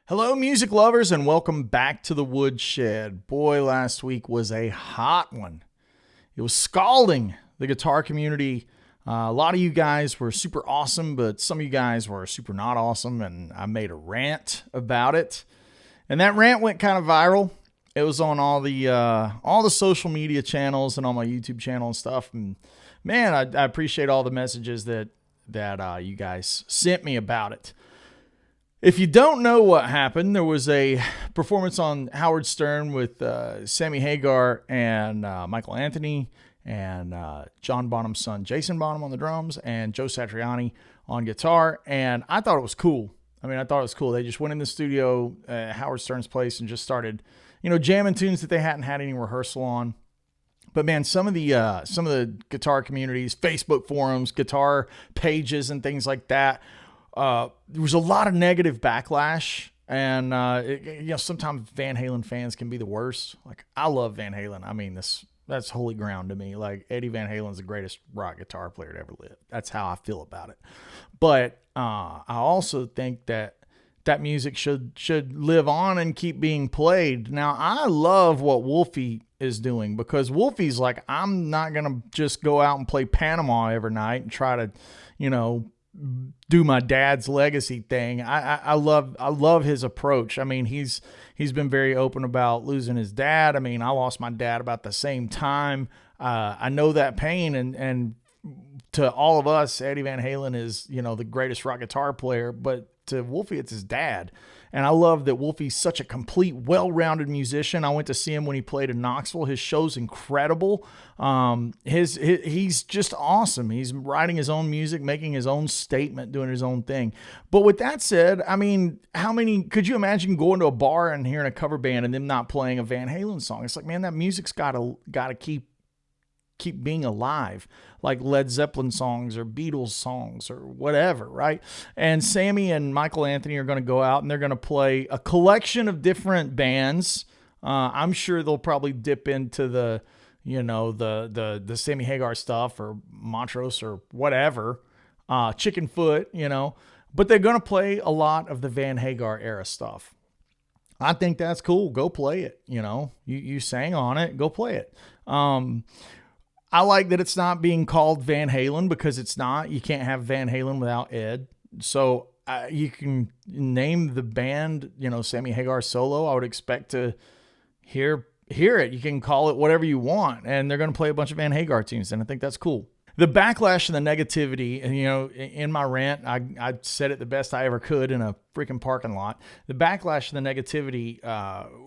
Hello, music lovers, and welcome back to the Woodshed. Boy, last week was a hot one. It was scalding the guitar community. A lot of you guys were super awesome, but some of you guys were super not awesome, and I made a rant about it. And that rant went kind of viral. It was on all the social media channels and on my YouTube channel and stuff. And man, I appreciate all the messages that you guys sent me about it. If you don't know what happened, there was a performance on Howard Stern with Sammy Hagar and Michael Anthony and John Bonham's son Jason Bonham on the drums and Joe Satriani on guitar. And I thought it was cool. I thought it was cool. They just went in the studio at Howard Stern's place and just started, jamming tunes that they hadn't had any rehearsal on. But man, some of the guitar communities, Facebook forums, guitar pages, and things like that. There was a lot of negative backlash, and sometimes Van Halen fans can be the worst. Like, I love Van Halen. That's holy ground to me. Like, Eddie Van Halen's the greatest rock guitar player to ever live. That's how I feel about it. But I also think that music should live on and keep being played. Now, I love what Wolfie is doing, because Wolfie's like, I'm not gonna just go out and play Panama every night and try to, do my dad's legacy thing. I love his approach. He's been very open about losing his dad. I lost my dad about the same time. I know that pain, and to all of us, Eddie Van Halen is, the greatest rock guitar player, but to Wolfie, it's his dad. And I love that Wolfie's such a complete, well-rounded musician. I went to see him when he played in Knoxville. His show's incredible. He's just awesome. He's writing his own music, making his own statement, doing his own thing. But with that said, could you imagine going to a bar and hearing a cover band and them not playing a Van Halen song? It's like, man, that music's gotta keep being alive, like Led Zeppelin songs or Beatles songs or whatever, right? And Sammy and Michael Anthony are going to go out and they're going to play a collection of different bands. I'm sure they'll probably dip into the Sammy Hagar stuff or Montrose or whatever, Chicken Foot, but they're going to play a lot of the Van Hagar era stuff. I think that's cool. Go play it. You sang on it, go play it. I like that it's not being called Van Halen, because it's not. You can't have Van Halen without Ed. So you can name the band, Sammy Hagar Solo. I would expect to hear it. You can call it whatever you want. And they're going to play a bunch of Van Hagar tunes. And I think that's cool. The backlash and the negativity, and in my rant, I said it the best I ever could in a freaking parking lot. The backlash and the negativity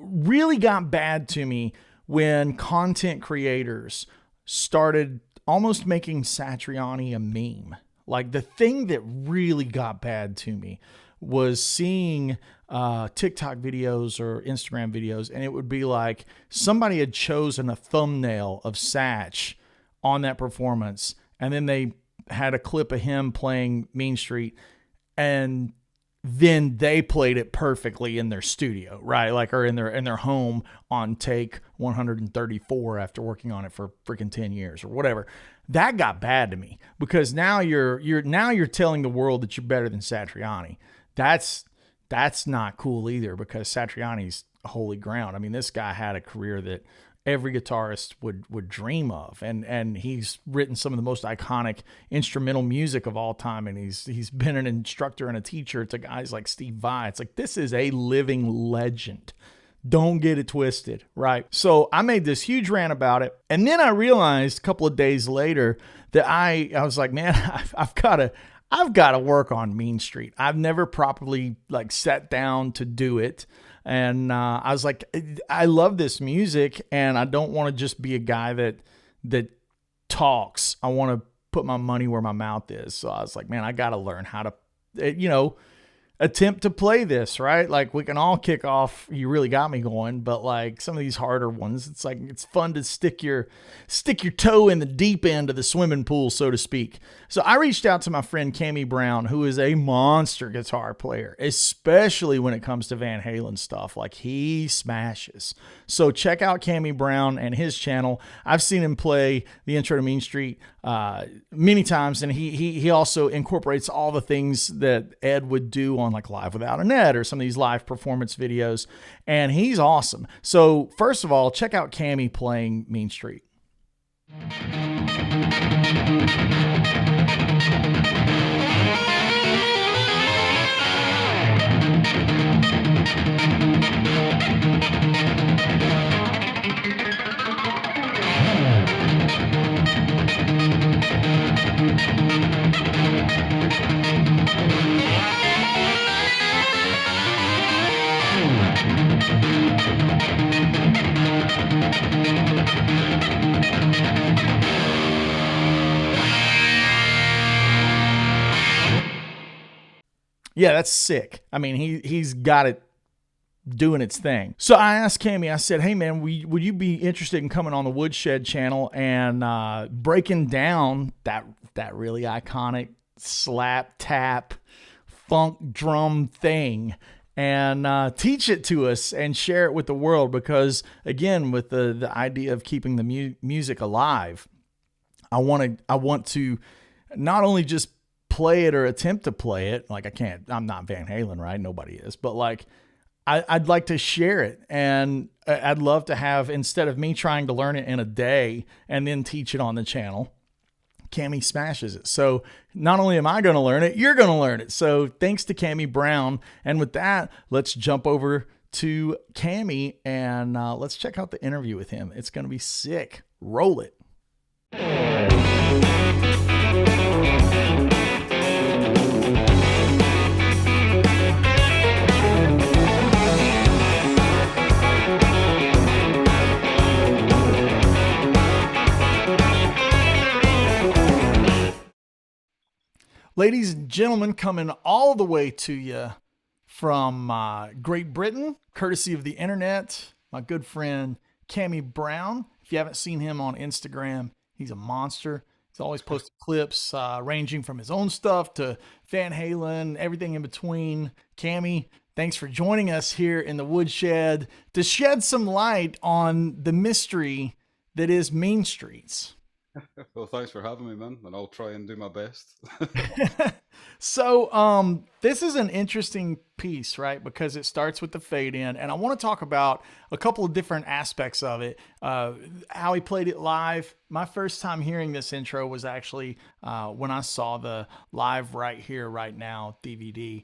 really got bad to me when content creators started almost making Satriani a meme. Like, the thing that really got bad to me was seeing TikTok videos or Instagram videos, and it would be like somebody had chosen a thumbnail of Satch on that performance, and then they had a clip of him playing Mean Street, and then they played it perfectly in their studio, right? Like, or in their home on take 134 after working on it for freaking 10 years or whatever. That got bad to me, because now you're telling the world that you're better than Satriani. That's not cool either, because Satriani's holy ground. This guy had a career that every guitarist would dream of, and he's written some of the most iconic instrumental music of all time, and he's been an instructor and a teacher to guys like Steve Vai. It's like, this is a living legend. Don't get it twisted, right? So I made this huge rant about it, and then I realized a couple of days later that I was like, man, I've got to work on Mean Street. I've never properly sat down to do it. And I was like, I love this music, and I don't want to just be a guy that talks. I want to put my money where my mouth is. So I was like, man, I got to learn how to, attempt to play this, right? Like, we can all kick off You Really Got Me going, but like some of these harder ones, it's like, it's fun to stick your toe in the deep end of the swimming pool, so to speak. So I reached out to my friend Cammy Brown, who is a monster guitar player, especially when it comes to Van Halen stuff. Like, he smashes. So check out Cammy Brown and his channel. I've seen him play the intro to Mean Street many times, and he also incorporates all the things that Ed would do on like Live Without a Net or some of these live performance videos, and he's awesome. So first of all, check out Cammy playing Mean Street. Yeah, that's sick. I mean, he's got it doing its thing. So I asked Cammy, I said, hey man, would you be interested in coming on the Woodshed channel and breaking down that really iconic slap tap funk drum thing and teach it to us and share it with the world? Because again, with the idea of keeping the music alive, I want to not only just play it or attempt to play it. Like I'm not Van Halen, right? Nobody is, but like, I'd like to share it, and I'd love to have, instead of me trying to learn it in a day and then teach it on the channel, Cammy smashes it. So not only am I going to learn it, you're going to learn it. So thanks to Cammy Brown. And with that, let's jump over to Cammy and let's check out the interview with him. It's going to be sick. Roll it. Ladies and gentlemen, coming all the way to you from Great Britain, courtesy of the internet, my good friend Cammy Brown. If you haven't seen him on Instagram, he's a monster. He's always posted clips ranging from his own stuff to Van Halen, everything in between. Cammy, thanks for joining us here in the Woodshed to shed some light on the mystery that is Mean Streets. Well, thanks for having me, man, and I'll try and do my best. So, this is an interesting piece, right? Because it starts with the fade in, and I want to talk about a couple of different aspects of it. How he played it live. My first time hearing this intro was actually when I saw the Live Right Here, Right Now DVD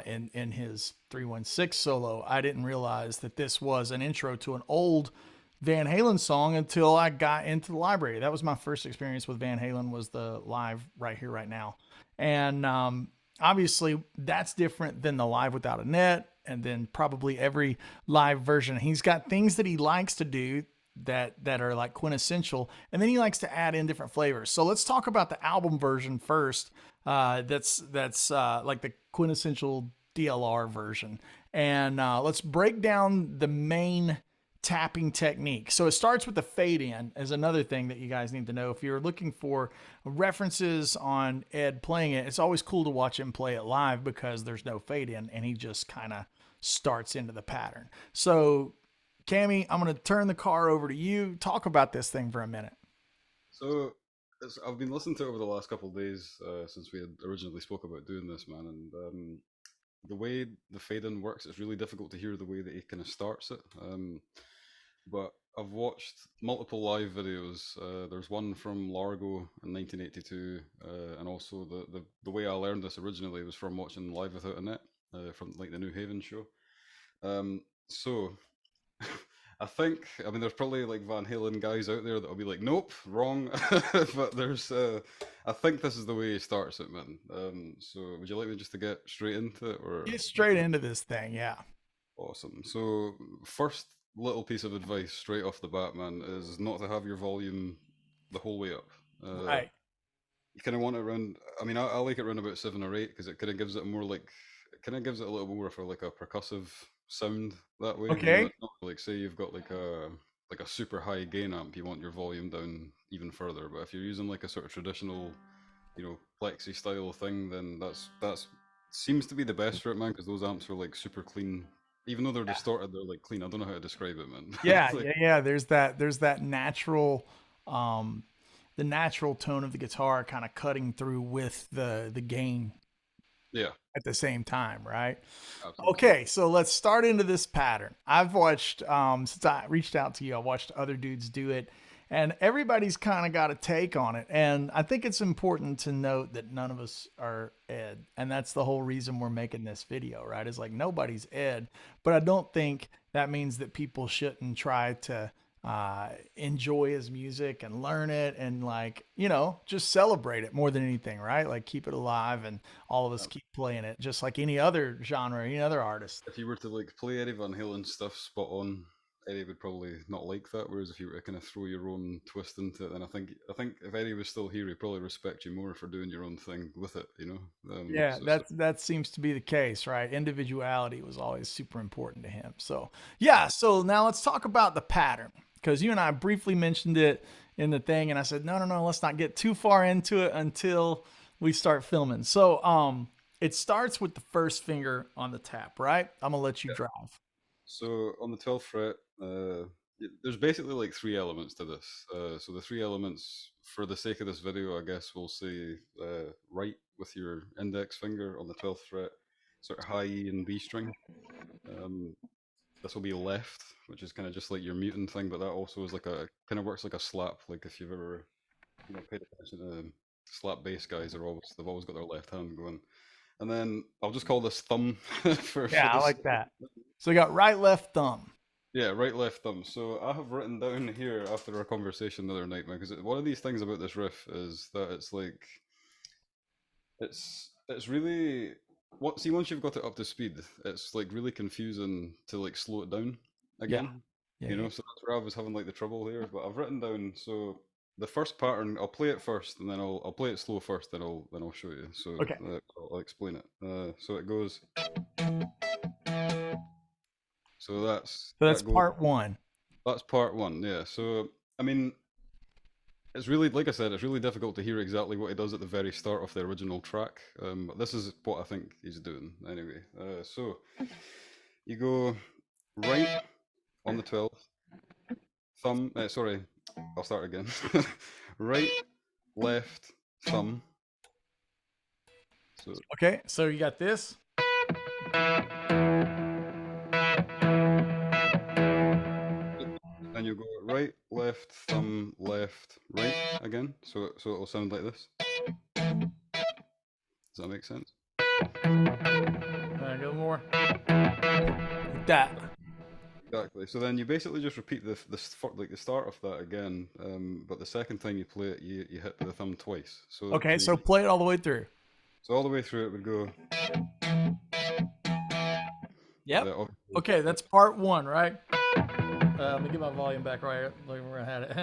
in his 316 solo. I didn't realize that this was an intro to an old Van Halen song until I got into the library. That was my first experience with Van Halen, was the Live Right Here, Right Now. And obviously that's different than the Live Without a Net, and then probably every live version. He's got things that he likes to do that are like quintessential, and then he likes to add in different flavors. So let's talk about the album version first. That's like the quintessential DLR version. And let's break down the main tapping technique. So it starts with the fade in as another thing that you guys need to know. If you're looking for references on Ed playing it, it's always cool to watch him play it live because there's no fade in and he just kind of starts into the pattern. So Cammy, I'm going to turn the car over to you. Talk about this thing for a minute. So I've been listening to it over the last couple of days since we had originally spoke about doing this, man, and the way the fade in works, it's really difficult to hear the way that he kind of starts it. But I've watched multiple live videos. There's one from Largo in 1982, and also the way I learned this originally was from watching Live Without a Net, from like the New Haven show. So I mean, there's probably like Van Halen guys out there that'll be like, nope, wrong. But there's, I think this is the way he starts it, man. So would you like me just to get straight into it, or get straight into this thing? Yeah. Awesome. So first little piece of advice straight off the bat, man, is not to have your volume the whole way up. Right. You kind of want it around. I mean, I like it around about 7 or 8 because it kind of gives it more like, it kind of gives it a little more for like a percussive sound that way. Okay. You know, it's not like, say you've got like a super high gain amp, you want your volume down even further. But if you're using like a sort of traditional, you know, plexi style thing, then that's seems to be the best for it, man, because those amps are like super clean. Even though they're distorted, they're like clean. I don't know how to describe it, man. Yeah, Like, yeah. There's that natural the natural tone of the guitar kind of cutting through with the gain Yeah. at the same time, right? Absolutely. Okay, so let's start into this pattern. I've watched, since I reached out to you, I watched other dudes do it, and everybody's kind of got a take on it. And I think it's important to note that none of us are Ed. And that's the whole reason we're making this video, right? It's like nobody's Ed, but I don't think that means that people shouldn't try to enjoy his music and learn it and, like, you know, just celebrate it more than anything, right? Like keep it alive and all of us keep playing it just like any other genre, any other artist. If you were to like play Eddie Van Halen stuff spot on, Eddie would probably not like that. Whereas if you were to kind of throw your own twist into it, then I think if Eddie was still here, he'd probably respect you more for doing your own thing with it. You know? Yeah, that seems to be the case, right? Individuality was always super important to him. So yeah, so now let's talk about the pattern, because you and I briefly mentioned it in the thing, and I said, no, let's not get too far into it until we start filming. So it starts with the first finger on the tap, right? I'm gonna let you drive. So on the 12th fret, there's basically like three elements to this. So the three elements, for the sake of this video, I guess we'll say right with your index finger on the 12th fret, sort of high E and B string. This will be left, which is kind of just like your muting thing, but that also is like kind of works like a slap. Like if you've ever, paid attention to slap bass guys, they've always got their left hand going. And then I'll just call this thumb for I like that. So you got right, left, thumb. Yeah, right, left, thumb. So I have written down here after our conversation the other night, man, because one of these things about this riff is that it's like, it's really, once you've got it up to speed, it's like really confusing to like slow it down again. Yeah, So that's where I was having like the trouble here. But I've written down, so the first pattern, I'll play it first, and then I'll play it slow first, then I'll show you. So Okay. I'll explain it. So it goes. So that's part one. That's part one, yeah. So I mean, it's really, like I said, it's really difficult to hear exactly what he does at the very start of the original track. But this is what I think he's doing anyway. So you go right on the 12th, thumb. Sorry, I'll start again. Right, left, thumb. So okay, so you got this. And you go right, left, thumb, left, right again. So it'll sound like this. Does that make sense? A little more. Like that. Exactly. So then you basically just repeat the start of that again, but the second time you play it, you hit the thumb twice. So okay, so play it all the way through. So all the way through it would go. Yep. Okay, that's part one, right? Let me get my volume back right where I had it.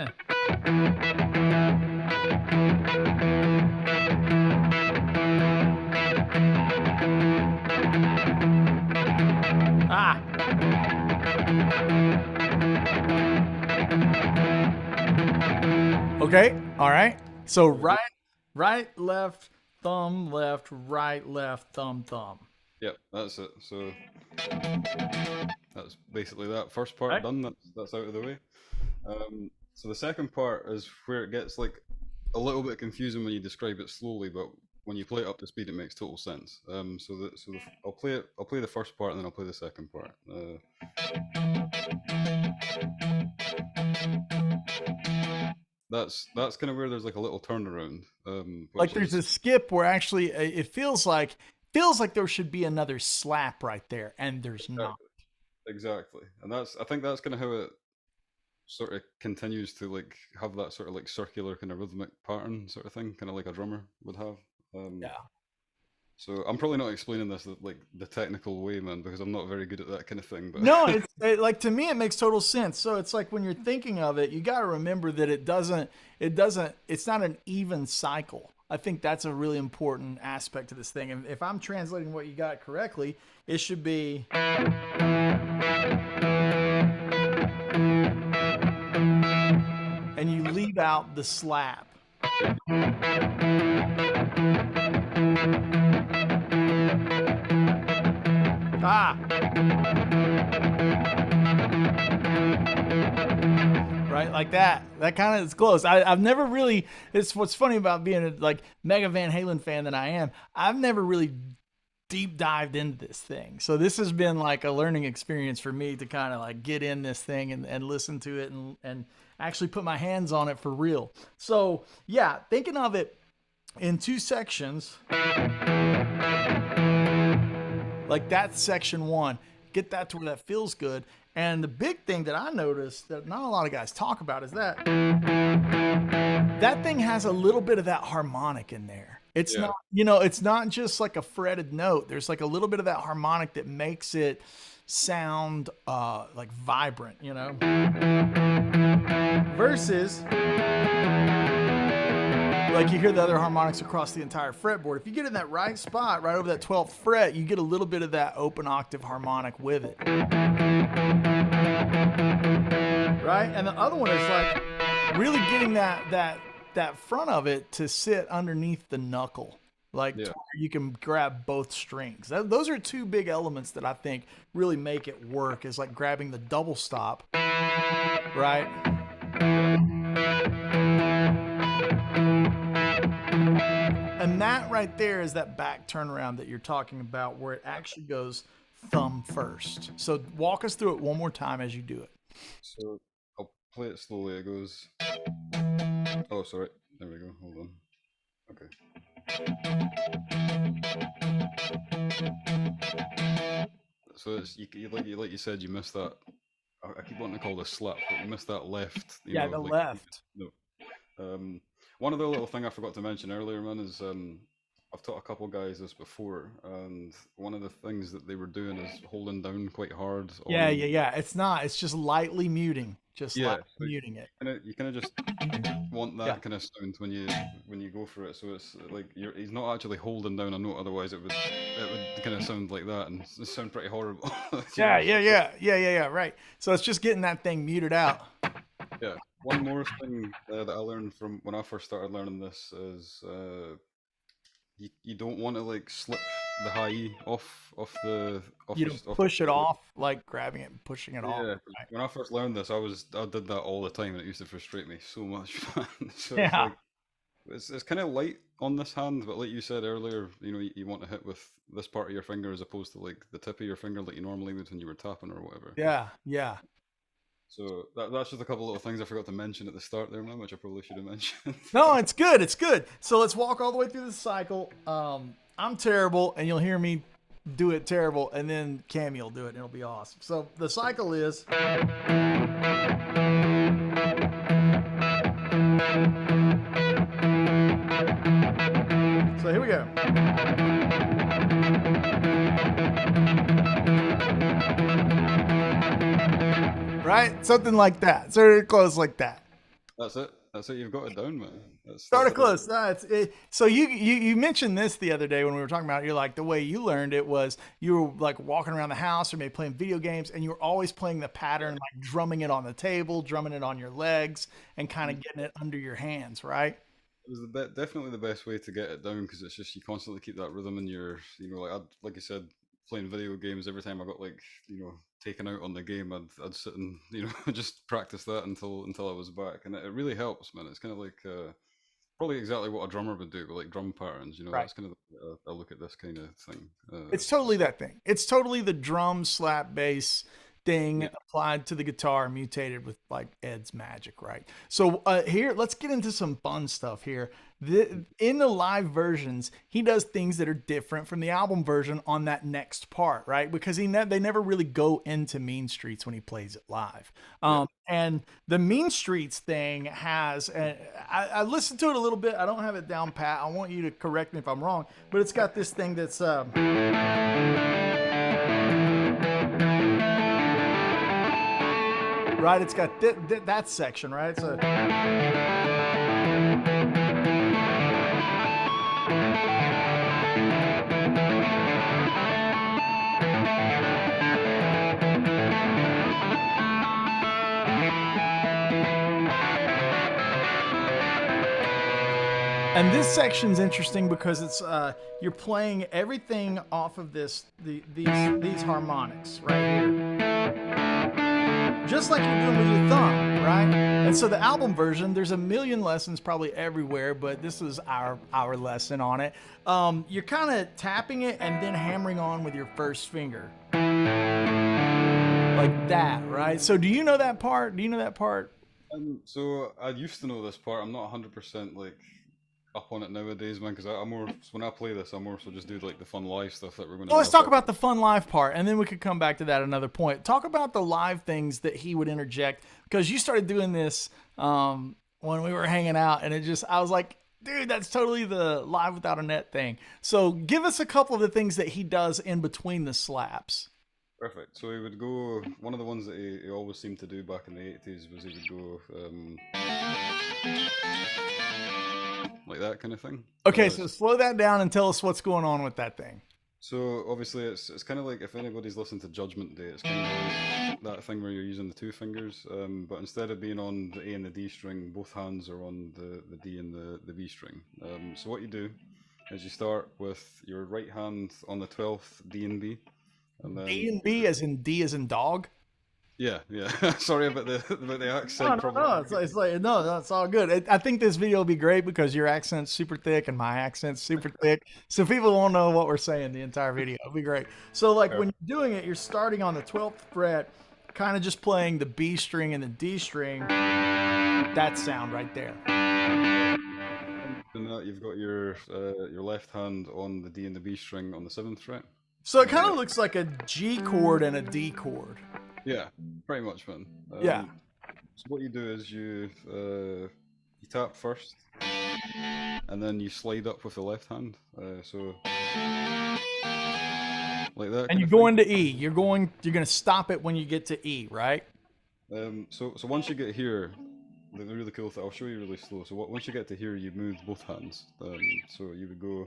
Okay, all right. So right, left, thumb, left, right, left, thumb, thumb. Yep, that's it. So that's basically that first part done. That's out of the way. So the second part is where it gets like a little bit confusing when you describe it slowly, but when you play it up to speed, it makes total sense. I'll play the first part and then I'll play the second part. That's kind of where there's like a little turnaround. Like there's a skip where actually it feels like there should be another slap right there, and there's not. Exactly, and I think that's kind of how it sort of continues to like have that sort of like circular kind of rhythmic pattern sort of thing, kind of like a drummer would have. Yeah. So I'm probably not explaining this like the technical way, man, because I'm not very good at that kind of thing. But no, it's like, to me, it makes total sense. So it's like when you're thinking of it, you got to remember that it's not an even cycle. I think that's a really important aspect of this thing. And if I'm translating what you got correctly, it should be. And you leave out the slap. right? Like that kind of is close. I've never really, it's what's funny about being a like mega Van Halen fan that I am. I've never really deep dived into this thing. So this has been like a learning experience for me to kind of like get in this thing and listen to it and actually put my hands on it for real. So yeah, thinking of it in two sections, like that's section one, get that to where that feels good. And the big thing that I noticed that not a lot of guys talk about is that that thing has a little bit of that harmonic in there. It's not, it's not just like a fretted note. There's like a little bit of that harmonic that makes it sound like vibrant, versus like you hear the other harmonics across the entire fretboard. If you get in that right spot, right over that 12th fret, you get a little bit of that open octave harmonic with it. Right? And the other one is like really getting that front of it to sit underneath the knuckle. Like to where you can grab both strings. Those are two big elements that I think really make it work, is like grabbing the double stop, right? And that right there is that back turnaround that you're talking about, where it actually goes thumb first. So walk us through it one more time as you do it. So I'll play it slowly. It goes. Oh, sorry. There we go. Hold on. Okay. So it's like you said, you missed that. I keep wanting to call this slap, but you missed that left. The left. No. One other little thing I forgot to mention earlier, man, is I've taught a couple guys this before, and one of the things that they were doing is holding down quite hard. Yeah. It's just lightly muting. Muting it. You kind of just want that kind of sound when you go for it. So it's like he's not actually holding down a note, otherwise it would kind of sound like that and sound pretty horrible. Yeah. Right. So it's just getting that thing muted out. Yeah. One more thing that I learned from when I first started learning this is you don't want to like slip the high E off the. Push it off, like grabbing it and pushing it off. Yeah. Right. When I first learned this, I did that all the time, and it used to frustrate me so much. So it's kind of light on this hand, but like you said earlier, you want to hit with this part of your finger as opposed to like the tip of your finger like you normally would when you were tapping or whatever. Yeah. So that's just a couple little things I forgot to mention at the start there, man, which I probably should have mentioned. No, it's good. So let's walk all the way through the cycle. I'm terrible, and you'll hear me do it terrible, and then Cammy will do it, and it'll be awesome. So the cycle is... So here we go. Right? Something like that. Sort of close like that. That's it. You've got it down, man. Start it close. So you mentioned this the other day when we were talking about it. You're like, the way you learned it was you were like walking around the house or maybe playing video games, and you were always playing the pattern, like drumming it on the table, drumming it on your legs, and kind of getting it under your hands, right? It was definitely the best way to get it down, because it's just you constantly keep that rhythm in your, like you said, playing video games. Every time I got taken out on the game, I'd sit and just practice that until I was back, and it really helps, man. It's kind of like probably exactly what a drummer would do, but like drum patterns. Right. That's kind of I look at this kind of thing. It's totally that thing. It's totally the drum slap bass thing applied to the guitar, mutated with like Ed's magic, right? So here, let's get into some fun stuff here. In the live versions, he does things that are different from the album version on that next part, right? Because they never really go into Mean Streets when he plays it live. And the Mean Streets thing has, I listened to it a little bit. I don't have it down pat. I want you to correct me if I'm wrong, but it's got this thing that's right. It's got that section, right? So and this section's interesting because it's you're playing everything off of these harmonics right here. just like you're doing with your thumb, right? And so the album version, there's a million lessons probably everywhere, but this is our lesson on it. You're kind of tapping it and then hammering on with your first finger. Like that, right? So do you know that part? Do you know that part? So I used to know this part. I'm not 100% like up on it nowadays, man. Because I'm more when I play this, I'm more so just do like the fun live stuff that we're going to. Well, let's talk about the fun live part, and then we could come back to that another point. Talk about the live things that he would interject, because you started doing this when we were hanging out, and I was like, dude, that's totally the live without a net thing. So give us a couple of the things that he does in between the slaps. Perfect. So he would go. One of the ones that he always seemed to do back in the 80s was he would go like that kind of thing. Okay, so slow that down and tell us what's going on with that thing. So obviously it's kind of like if anybody's listened to Judgment Day, it's kind of like that thing where you're using the two fingers, but instead of being on the A and the D string, both hands are on the D and the B string. So what you do is you start with your right hand on the 12th D and B. And then, D and B as in D as in dog? Yeah. Sorry about the accent. No, it's like no, it's all good. I think this video will be great because your accent's super thick and my accent's super thick, so people won't know what we're saying the entire video. It'll be great. So like when you're doing it, you're starting on the 12th fret, kind of just playing the B string and the D string. That sound right there. And that you've got your left hand on the D and the B string on the 7th fret. So it kind of looks like a G chord and a D chord. Yeah, pretty much, man. Yeah. So what you do is you tap first, and then you slide up with the left hand. So like that. And you go into E. You're gonna stop it when you get to E, right? So once you get here, the really cool thing, I'll show you really slow. So once you get to here, you move both hands. So you would go.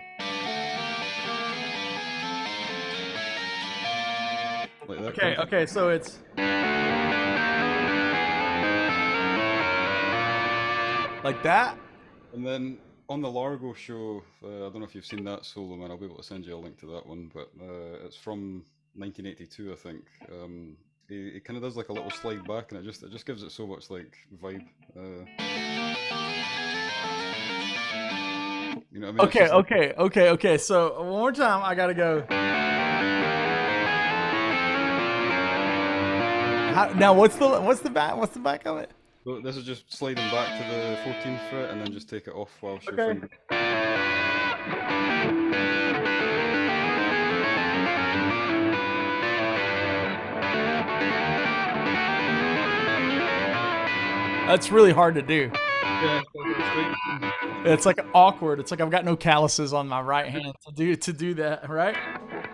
Like that okay, so it's like that. And then on the Largo show, I don't know if you've seen that solo, man. I'll be able to send you a link to that one, but it's from 1982, I think. He kind of does like a little slide back, and it just gives it so much like vibe. You know what I mean? Okay. So one more time, I gotta go. Now what's the back of it? So this is just sliding back to the 14th fret and then just take it off whilst your finger. That's really hard to do. Yeah, it's like awkward. It's like I've got no calluses on my right hand to do that, right?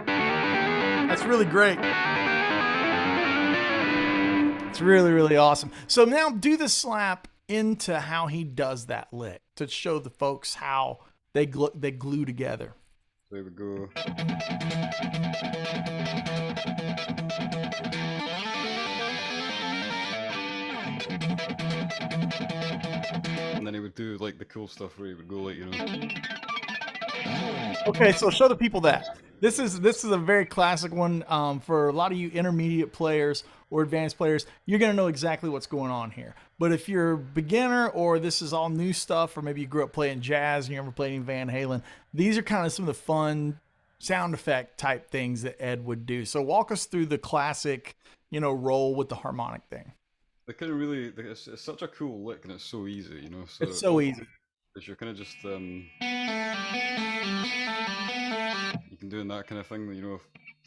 That's really great. It's really, really awesome. So now do the slap into how he does that lick to show the folks how they glue together. There we go. And then he would do like the cool stuff where he would go like, you know. Okay, so show the people that. This is a very classic one for a lot of you intermediate players or advanced players. You're going to know exactly what's going on here. But if you're a beginner or this is all new stuff, or maybe you grew up playing jazz and you never played any Van Halen, these are kind of some of the fun sound effect type things that Ed would do. So walk us through the classic, roll with the harmonic thing. They kind of really, it's such a cool lick and it's so easy, you know. So it's so easy. Because you're kind of just, you can do that kind of thing,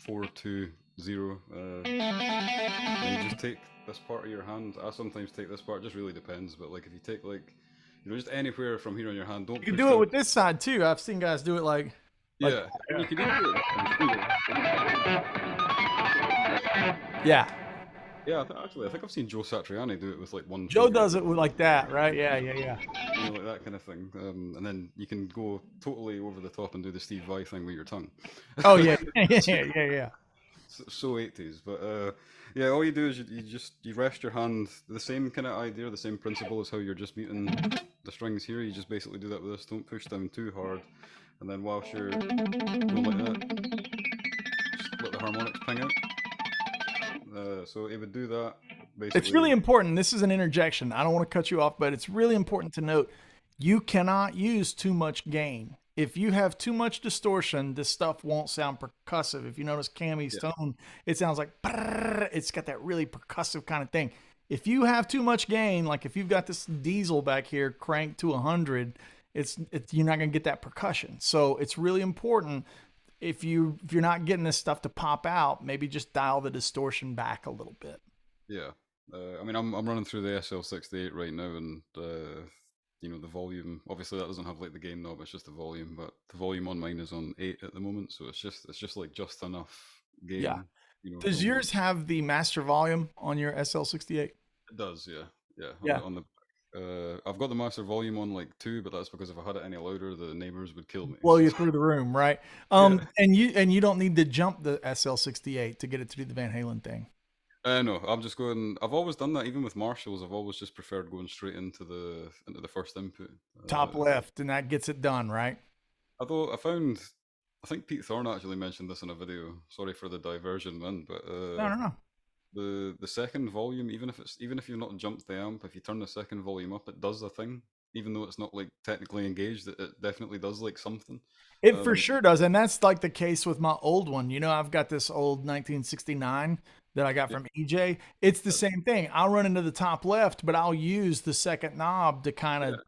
4, 2, 0. And you just take this part of your hand. I sometimes take this part, it just really depends. But like if you take just anywhere from here on your hand, don't. You can do it with this side too. I've seen guys do it like yeah. You can do it. Yeah. Yeah, I think I've seen Joe Satriani do it with like one. Joe does it with like that, right? Yeah. Like that kind of thing, and then you can go totally over the top and do the Steve Vai thing with your tongue. Oh yeah. So 80s, but yeah, all you do is you rest your hand. The same kind of idea, the same principle as how you're just muting the strings here. You just basically do that with this. Don't push them too hard, and then whilst you're going like that, just let the harmonics ping out. So it would do that. It's basically. really important. This is an interjection. I don't want to cut you off, but it's really important to note you cannot use too much gain. If you have too much distortion, this stuff won't sound percussive. If you notice Cammy's Yeah, tone, it sounds like brrr. It's got that really percussive kind of thing. If you have too much gain, like if you've got this diesel back here cranked to 100, it's you're not going to get that percussion. So it's really important if you're not getting this stuff to pop out, maybe just dial the distortion back a little bit. yeah. I mean, I'm running through the SL68 right now, and you know, the volume. Obviously, that doesn't have like the gain knob; it's just the volume. But the volume on mine is on 8 at the moment, so it's just like just enough Yeah. gain. You know, Does no more. yours have the master volume on your SL68? It does, yeah, yeah. Yeah. On the I've got the master volume on like 2, but that's because if I had it any louder, the neighbors would kill me. Blow So you through the room, right? yeah. And you don't need to jump the SL68 to get it to do the Van Halen thing. No, I'm just going. I've always done that, even with Marshalls. I've always just preferred going straight into the first input. Top left, and that gets it done, right? Although I think Pete Thorne actually mentioned this in a video. Sorry for the diversion, man, but No, no, no. the second volume, even if you've not jumped the amp, if you turn the second volume up, it does a thing. Even though it's not like technically engaged, it definitely does like something. It for Um, sure does, and that's like the case with my old one. You know, I've got this old 1969 that I got yeah, from EJ. It's the uh, same thing. I'll run into the top left, but I'll use the second knob to kind yeah, of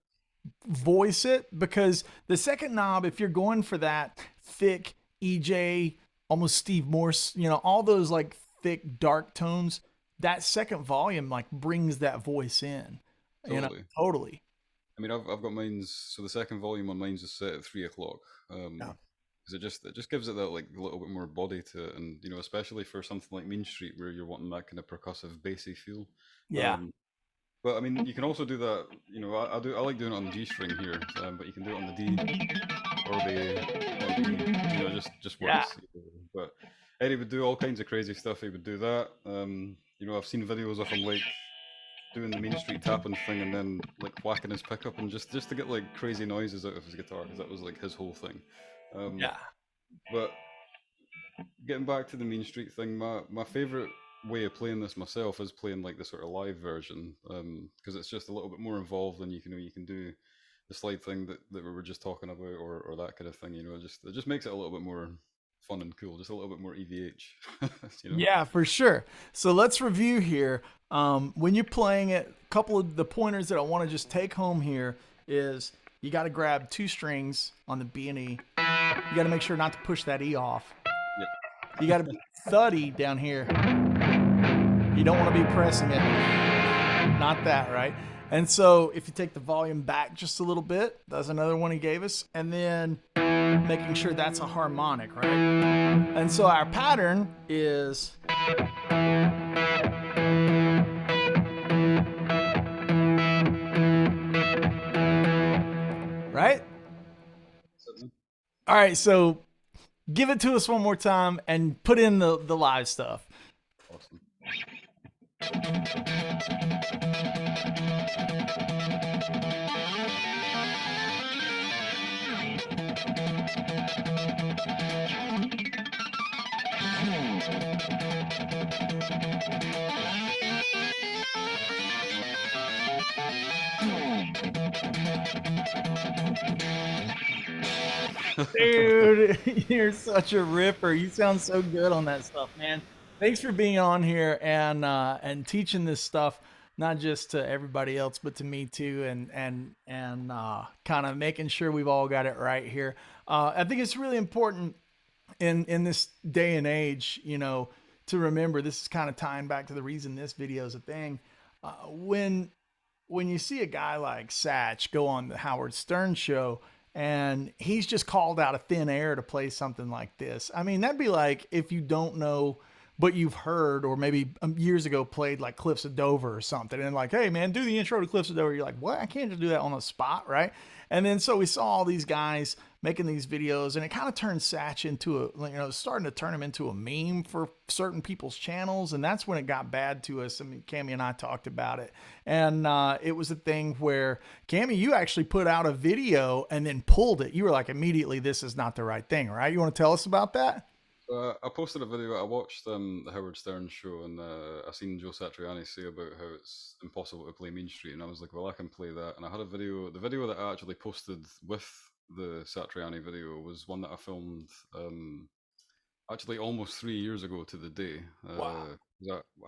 voice it because the second knob, if you're going for that thick EJ, almost Steve Morse, you know, all those like thick dark tones, that second volume like brings that voice in, you know, totally. totally. I mean, I've got mine's so the second volume on mine's is set at 3 o'clock. Yeah. Because it just gives it that like a little bit more body to it, and you know, especially for something like Mean Street where you're wanting that kind of percussive bassy feel. Yeah. Um, but I mean, you can also do that. You know, I like doing it on the G string here, but you can do it on the D or the E. You know, just Yeah. works. But Eddie would do all kinds of crazy stuff. He would do that. You know, I've seen videos of him like doing the Mean Street tapping thing and then like whacking his pickup and just to get like crazy noises out of his guitar because that was like his whole thing. Um, Yeah. but getting back to the Mean Street thing, my favorite way of playing this myself is playing like the sort of live version because it's just a little bit more involved and you can do the slide thing that we were just talking about or that kind of thing. You know, it just makes it a little bit more fun and cool, just a little bit more EVH. You know. Yeah, for sure. So let's review here. When you're playing it, a couple of the pointers that I want to just take home here is you got to grab 2 strings on the B and E. You got to make sure not to push that E off. Yep. You got to be thuddy down here. You don't want to be pressing it. Not that, right? And so if you take the volume back just a little bit, that's another one he gave us. And then making sure that's a harmonic, right? And so our pattern is right? All right, so give it to us one more time and put in the live stuff. Awesome. Dude, you're such a ripper. You sound so good on that stuff, man. Thanks for being on here and teaching this stuff, not just to everybody else, but to me too, and kind of making sure we've all got it right here. I think it's really important in this day and age, you know, to remember this is kind of tying back to the reason this video is a thing. When you see a guy like Satch go on the Howard Stern show and he's just called out of thin air to play something like this. I mean, that'd be like if you don't know, but you've heard, or maybe years ago played like Cliffs of Dover or something. And like, hey man, do the intro to Cliffs of Dover. You're like, what? I can't just do that on the spot. Right. And then, so we saw all these guys making these videos and it kind of turned Satch into a, you know, starting to turn him into a meme for certain people's channels. And that's when it got bad to us. I mean, Cammy and I talked about it. And it was a thing where, Cammy, you actually put out a video and then pulled it. You were like, immediately, this is not the right thing, right? You want to tell us about that? I posted a video. I watched the Howard Stern show, and I seen Joe Satriani say about how it's impossible to play Mean Street, and I was like, well, I can play that. And I had a video. The video that I actually posted with the Satriani video was one that I filmed actually almost 3 years ago to the day. Wow.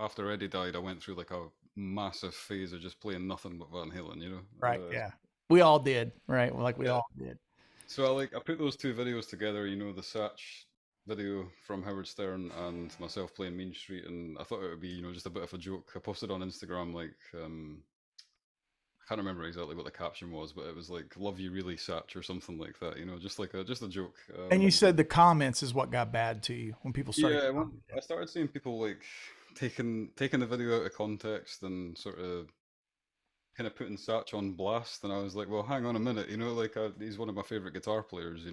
After Eddie died, I went through like a massive phase of just playing nothing but Van Halen. Right. Yeah. We all did. Right. Like we Yeah. all did. So I put those two videos together, the Satch video from Howard Stern and myself playing Mean Street, and I thought it would be, just a bit of a joke. I posted on Instagram like I can't remember exactly what the caption was, but it was like "Love you really, Satch" or something like that. Just a joke. And you said the comments is what got bad to you when people started Yeah, commenting. I started seeing people like taking the video out of context and sort of kind of putting Satch on blast, and I was like, well, hang on a minute, like he's one of my favorite guitar players,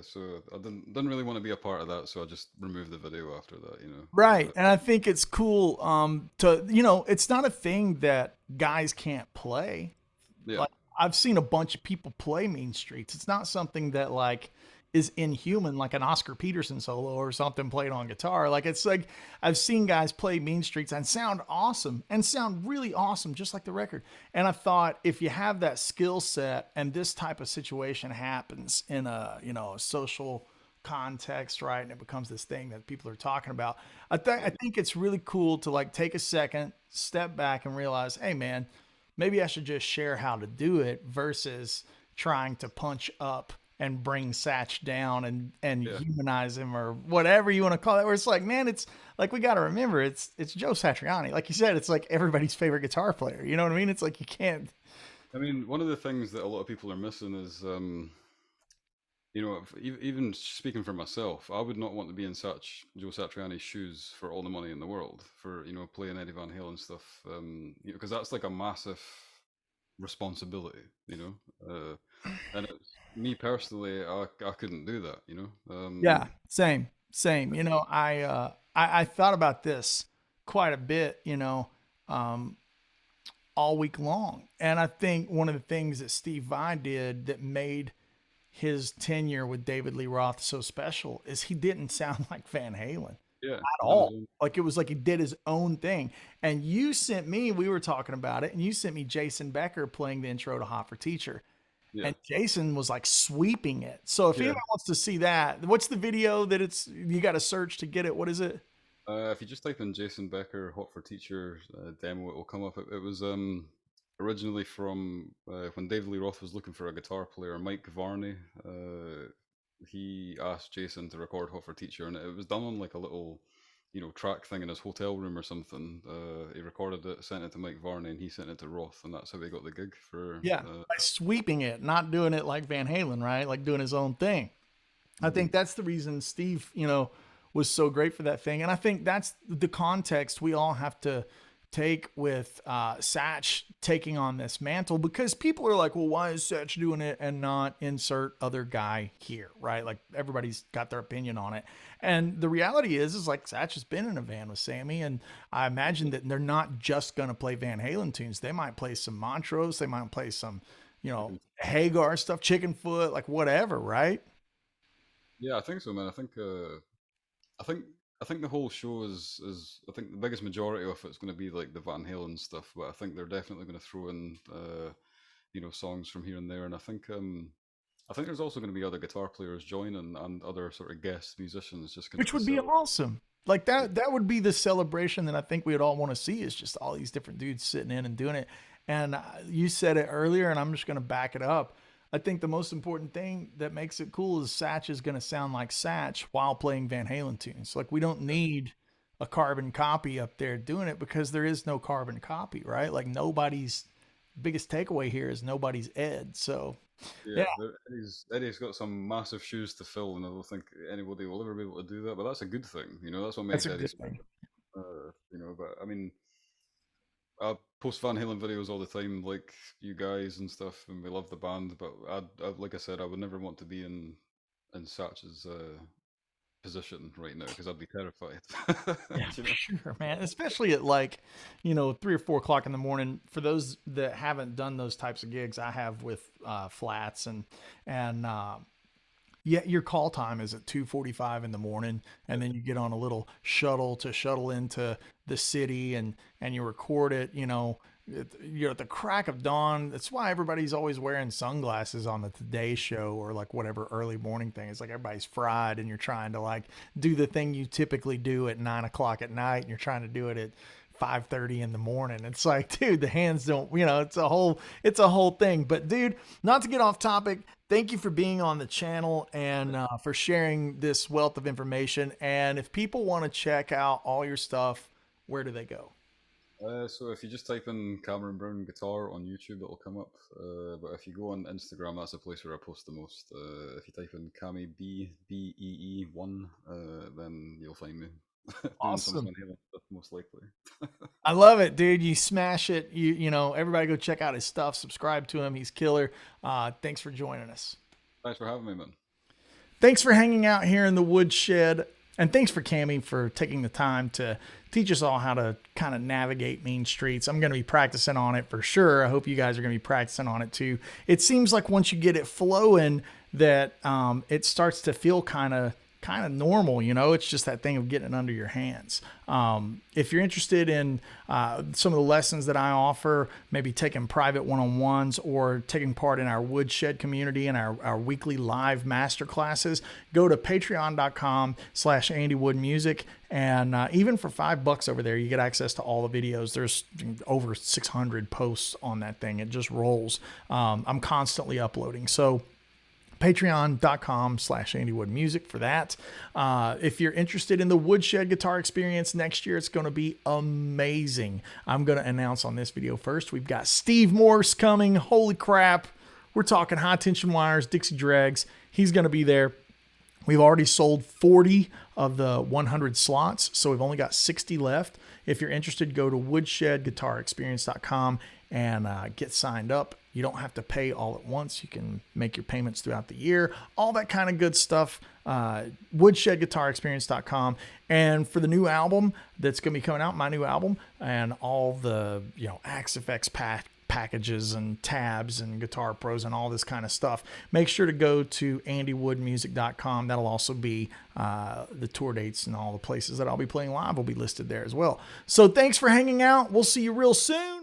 so I didn't really want to be a part of that, so I just removed the video after that. Right. And I think it's cool to, it's not a thing that guys can't play. Yeah, Like I've seen a bunch of people play Mean Streets. It's not something that like is inhuman, like an Oscar Peterson solo or something played on guitar. Like it's like I've seen guys play Mean Streets and sound awesome and sound really awesome, just like the record. And I thought if you have that skill set and this type of situation happens in a a social context, right, and it becomes this thing that people are talking about. I think it's really cool to like take a second, step back, and realize, hey man, maybe I should just share how to do it versus trying to punch up and bring Satch down and yeah. humanize him or whatever you want to call it. Where it's like, man, it's like we got to remember it's Joe Satriani. Like you said, it's like everybody's favorite guitar player. You know what I mean? It's like you can't. I mean, one of the things that a lot of people are missing is, even speaking for myself, I would not want to be in such Joe Satriani's shoes for all the money in the world for playing Eddie Van Halen stuff, because that's like a massive responsibility, and me personally, I couldn't do that, Yeah, same. I thought about this quite a bit. Um, all week long. And I think one of the things that Steve Vai did that made his tenure with David Lee Roth so special is he didn't sound like Van Halen yeah, at no, all. Like it was like he did his own thing. And you sent me, we were talking about it, and you sent me Jason Becker playing the intro to Hot for Teacher. yeah, And Jason was like sweeping it. So if yeah. anyone wants to see that, what's the video that you got to search to get it? What is it? If you just type in Jason Becker Hot for Teacher demo, it will come up. It was originally from when David Lee Roth was looking for a guitar player. Mike Varney, he asked Jason to record Hot for Teacher, and it was done on like a little, track thing in his hotel room or something. He recorded it, sent it to Mike Varney, and he sent it to Roth, and that's how he got the gig for. Yeah, by sweeping it, not doing it like Van Halen, right? Like doing his own thing. I Mhm. think that's the reason Steve, was so great for that thing. And I think that's the context we all have to take with Satch taking on this mantle, because people are like, well, why is Satch doing it and not insert other guy here, right? Like everybody's got their opinion on it. And the reality is like Satch has been in a van with Sammy, and I imagine that they're not just going to play Van Halen tunes. They might play some Montrose, they might play some, Hagar stuff, Chicken Foot, like whatever, right? Yeah, I think so, man. I think I think the whole show is I think the biggest majority of it's going to be like the Van Halen stuff, but I think they're definitely going to throw in songs from here and there, and I think there's also going to be other guitar players joining and other sort of guest musicians just kind of Which to would be celebrate. awesome. Like that would be the celebration that I think we'd all want to see, is just all these different dudes sitting in and doing it. And you said it earlier, and I'm just going to back it up. I think the most important thing that makes it cool is Satch is going to sound like Satch while playing Van Halen tunes. Like we don't need a carbon copy up there doing it, because there is no carbon copy, right? Like nobody's biggest takeaway here is nobody's Ed. So Yeah, yeah, Eddie's got some massive shoes to fill, and I don't think anybody will ever be able to do that. But that's a good thing, that's what that's makes a Eddie good special. thing. But I mean, I post Van Halen videos all the time, like you guys and stuff, and we love the band. But like I said, I would never want to be in Satch's position right now because I'd be terrified. Yeah, You for know? sure, man. Especially at like, 3 or 4 o'clock in the morning. For those that haven't done those types of gigs, I have with flats and Yeah, your call time is at 2:45 in the morning, and then you get on a little shuttle to shuttle into the city, and you record it. You're at the crack of dawn. That's why everybody's always wearing sunglasses on the Today Show or like whatever early morning thing. It's like everybody's fried, and you're trying to like do the thing you typically do at 9 o'clock at night, and you're trying to do it at 5:30 in the morning. It's like, dude, the hands don't, it's a whole thing. But dude, not to get off topic, thank you for being on the channel and for sharing this wealth of information. And if people want to check out all your stuff, where do they go? So if you just type in Cameron Brown guitar on YouTube, it'll come up. But if you go on Instagram, that's the place where I post the most. If you type in Cammy BEE1, then you'll find me doing some Awesome. Halen stuff, most likely. I love it, dude. You smash it. Everybody go check out his stuff. Subscribe to him. He's killer. Thanks for joining us. Thanks for having me, man. Thanks for hanging out here in the woodshed. And thanks for Cammy for taking the time to teach us all how to kind of navigate mean streets. I'm going to be practicing on it for sure. I hope you guys are going to be practicing on it too. It seems like once you get it flowing that it starts to feel kind of normal. It's just that thing of getting it under your hands. If you're interested in some of the lessons that I offer, maybe taking private one-on-ones or taking part in our woodshed community and our weekly live master classes, go to patreon.com/AndyWoodMusic. And even for $5 over there, you get access to all the videos. There's over 600 posts on that thing. It just rolls. I'm constantly uploading. So patreon.com/AndyWoodMusic for that. If you're interested in the Woodshed Guitar Experience next year, it's going to be amazing. I'm going to announce on this video first. We've got Steve Morse coming. Holy crap. We're talking high tension wires, Dixie Dregs. He's going to be there. We've already sold 40 of the 100 slots, so we've only got 60 left. If you're interested, go to woodshedguitarexperience.com and get signed up. You don't have to pay all at once. You can make your payments throughout the year, all that kind of good stuff. Woodshedguitarexperience.com. And for the new album that's going to be coming out, my new album, and all the Axe Effects packages and tabs and Guitar Pros and all this kind of stuff, make sure to go to andywoodmusic.com. That'll also be the tour dates and all the places that I'll be playing live will be listed there as well. So thanks for hanging out. We'll see you real soon.